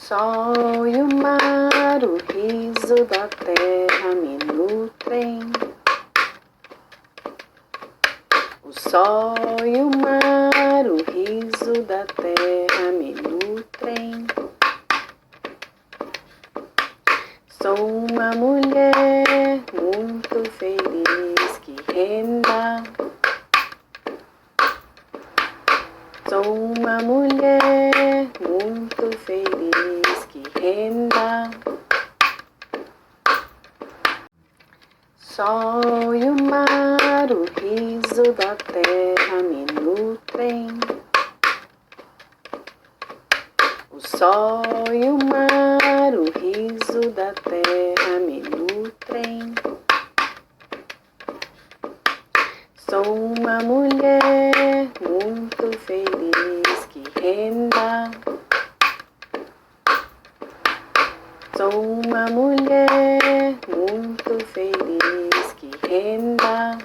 sol e o mar, o riso da terra me nutrem. O sol e o mar, o riso da terra me nutrem. Sou uma mulher muito feliz que renda. Sou uma mulher muito feliz que renda. Sol e o mar, o riso da terra me nutrem. O sol e o mar, o riso da terra me nutrem. Sou uma mulher muito feliz que renda. Sou uma mulher muito feliz que renda.